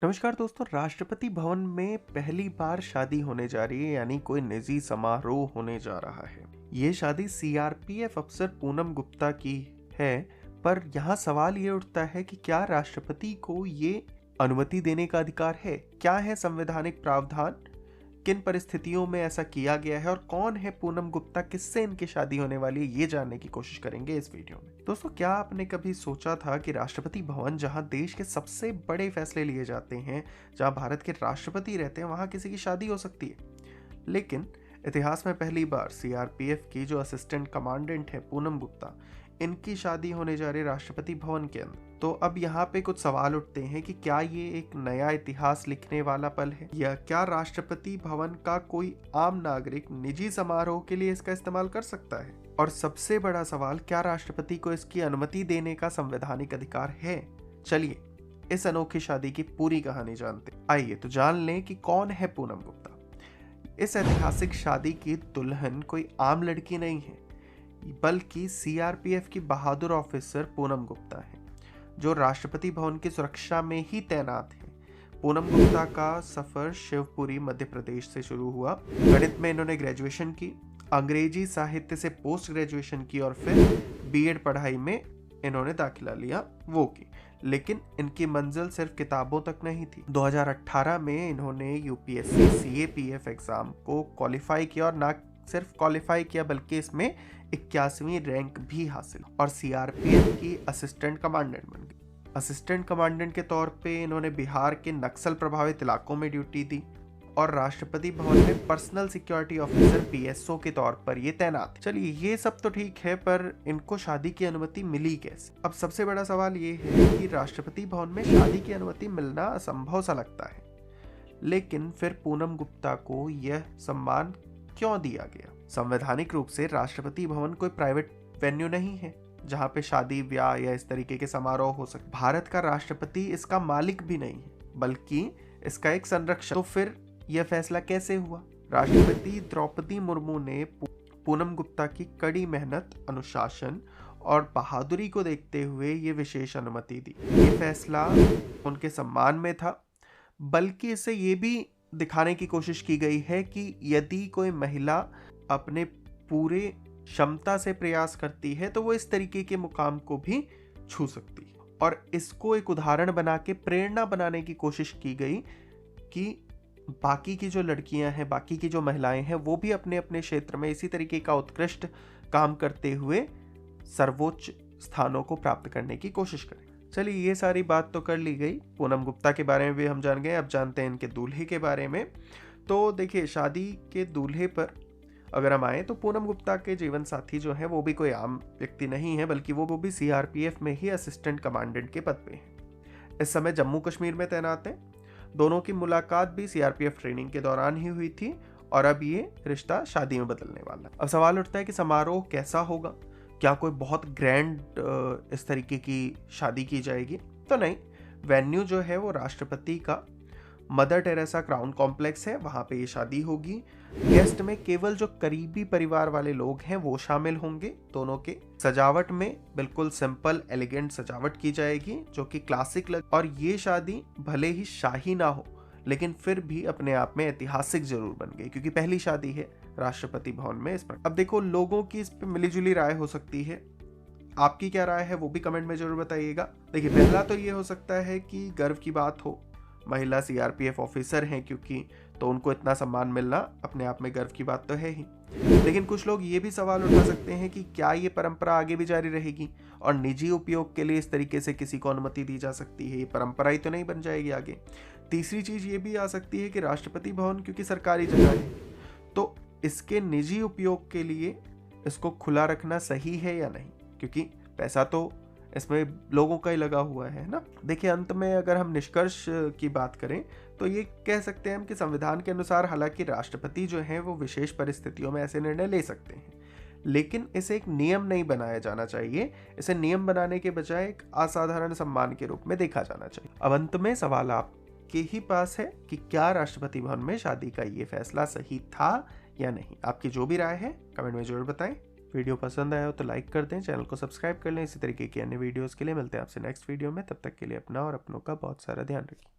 नमस्कार दोस्तों। राष्ट्रपति भवन में पहली बार शादी होने जा रही है, यानी कोई निजी समारोह होने जा रहा है। ये शादी सीआरपीएफ अफसर पूनम गुप्ता की है। पर यहाँ सवाल ये उठता है कि क्या राष्ट्रपति को ये अनुमति देने का अधिकार है? क्या है संवैधानिक प्रावधान? किन परिस्थितियों में ऐसा किया गया है और कौन है पूनम गुप्ता, किससे इनकी शादी होने वाली है, ये जानने की कोशिश करेंगे इस वीडियो में। दोस्तों, क्या आपने कभी सोचा था कि राष्ट्रपति भवन, जहां देश के सबसे बड़े फैसले लिए जाते हैं, जहां भारत के राष्ट्रपति रहते हैं, वहां किसी की शादी हो सकती है? लेकिन इतिहास में पहली बार सीआरपीएफ की जो असिस्टेंट कमांडेंट है पूनम गुप्ता, इनकी शादी होने जा रही राष्ट्रपति भवन के अंदर। तो अब यहाँ पे कुछ सवाल उठते हैं कि क्या ये एक नया इतिहास लिखने वाला पल है, या क्या राष्ट्रपति भवन का कोई आम नागरिक निजी समारोह के लिए इसका इस्तेमाल कर सकता है? और सबसे बड़ा सवाल, क्या राष्ट्रपति को इसकी अनुमति देने का संवैधानिक अधिकार है? चलिए इस अनोखी शादी की पूरी कहानी जानते हैं। आइए तो जान लें कि कौन है पूनम गुप्ता। इस ऐतिहासिक शादी की दुल्हन कोई आम लड़की नहीं है, बल्कि सीआरपीएफ की बहादुर ऑफिसर पूनम गुप्ता है, जो राष्ट्रपति भवन की सुरक्षा में ही तैनात है। पूनम गुप्ता का सफर शिवपुरी मध्य प्रदेश से शुरू हुआ। गणित में इन्होंने ग्रेजुएशन की, अंग्रेजी साहित्य से पोस्ट ग्रेजुएशन की और फिर बीएड पढ़ाई में इन्होंने दाखिला लिया, वो की। लेकिन इनकी मंजिल सिर्फ किताबों तक नहीं थी। 2018 में इन्होंने यूपीएससी सीएपीएफ एग्जाम को क्वालिफाई किया, और ना सिर्फ क्वालिफाई किया बल्कि इसमें 81वीं रैंक भी हासिल, और सीआरपीएफ की असिस्टेंट कमांडेंट बन गई। असिस्टेंट कमांडेंट के तौर पे इन्होंने बिहार के नक्सल प्रभावित इलाकों में ड्यूटी दी, और राष्ट्रपति भवन में पर्सनल सिक्योरिटी ऑफिसर पीएसओ के तौर पर ये तैनात। चलिए ये सब तो ठीक है, पर इनको शादी की अनुमति मिली कैसे? अब सबसे बड़ा सवाल ये है कि राष्ट्रपति भवन में शादी की अनुमति मिलना असंभव सा लगता है, लेकिन फिर पूनम गुप्ता को यह सम्मान क्यों दिया गया? संवैधानिक रूप से राष्ट्रपति भवन कोई प्राइवेट वेन्यू नहीं है जहां पे शादी, ब्याह या इस तरीके के समारोह हो सकते। भारत का राष्ट्रपति इसका मालिक भी नहीं है, बल्कि इसका एक संरक्षक। तो फिर यह फैसला कैसे हुआ? राष्ट्रपति द्रौपदी मुर्मू ने पूनम गुप्ता की कड़ी मेहनत, अनुशासन और बहादुरी को देखते हुए ये विशेष अनुमति दी। ये फैसला उनके सम्मान में था, बल्कि इससे ये भी दिखाने की कोशिश की गई है कि यदि कोई महिला अपने पूरे क्षमता से प्रयास करती है तो वो इस तरीके के मुकाम को भी छू सकती है। और इसको एक उदाहरण बना के प्रेरणा बनाने की कोशिश की गई कि बाकी की जो लड़कियां हैं, बाकी की जो महिलाएं हैं, वो भी अपने अपने क्षेत्र में इसी तरीके का उत्कृष्ट काम करते हुए सर्वोच्च स्थानों को प्राप्त करने की कोशिश करें। चलिए ये सारी बात तो कर ली गई, पूनम गुप्ता के बारे में भी हम जान गए। अब जानते हैं इनके दूल्हे के बारे में। तो देखिए, शादी के दूल्हे पर अगर हम आए तो पूनम गुप्ता के जीवन साथी जो है वो भी कोई आम व्यक्ति नहीं है, बल्कि वो भी सीआरपीएफ में ही असिस्टेंट कमांडेंट के पद पे है। इस समय जम्मू कश्मीर में तैनात है। दोनों की मुलाकात भी सीआरपीएफ ट्रेनिंग के दौरान ही हुई थी, और अब ये रिश्ता शादी में बदलने वाला है। अब सवाल उठता है कि समारोह कैसा होगा? क्या कोई बहुत ग्रैंड इस तरीके की शादी की जाएगी? तो नहीं, वेन्यू जो है वो राष्ट्रपति का मदर टेरेसा क्राउन कॉम्प्लेक्स है, वहां पे ये शादी होगी। गेस्ट में केवल जो करीबी परिवार वाले लोग हैं वो शामिल होंगे दोनों के। सजावट में बिल्कुल सिंपल एलिगेंट सजावट की जाएगी, जो कि क्लासिक और ये शादी भले ही शाही ना हो, लेकिन फिर भी अपने आप में ऐतिहासिक जरूर बन गई, क्योंकि पहली शादी है राष्ट्रपति भवन में इस पर। अब देखो, लोगों की इस पे मिलीजुली राय हो सकती है। आपकी क्या राय है वो भी कमेंट में जरूर बताइएगा। देखिए, पहला तो ये हो सकता है कि गर्व की बात हो, महिला सीआरपीएफ ऑफिसर हैं क्योंकि, तो उनको इतना सम्मान मिलना अपने आप में गर्व की बात तो है ही। लेकिन कुछ लोग ये भी सवाल उठा सकते हैं कि क्या ये परंपरा आगे भी जारी रहेगी, और निजी उपयोग के लिए इस तरीके से किसी को अनुमति दी जा सकती है? ये परंपरा ही तो नहीं बन जाएगी आगे। तीसरी चीज ये भी आ सकती है कि राष्ट्रपति भवन क्योंकि सरकारी जगह है, तो इसके निजी उपयोग के लिए इसको खुला रखना सही है या नहीं, क्योंकि पैसा तो इसमें लोगों का ही लगा हुआ है ना। देखिए, अंत में अगर हम निष्कर्ष की बात करें तो ये कह सकते हैं हम कि संविधान के अनुसार हालांकि राष्ट्रपति जो हैं वो विशेष परिस्थितियों में ऐसे निर्णय ले सकते हैं, लेकिन इसे एक नियम नहीं बनाया जाना चाहिए। इसे नियम बनाने के बजाय एक असाधारण सम्मान के रूप में देखा जाना चाहिए। अब अंत में सवाल आपके ही पास है कि क्या राष्ट्रपति भवन में शादी का ये फैसला सही था या नहीं? आपकी जो भी राय है कमेंट में जरूर बताएं। वीडियो पसंद आया हो तो लाइक कर दें, चैनल को सब्सक्राइब कर लें। इसी तरीके की अन्य वीडियोस के लिए मिलते हैं आपसे नेक्स्ट वीडियो में। तब तक के लिए अपना और अपनों का बहुत सारा ध्यान रखें।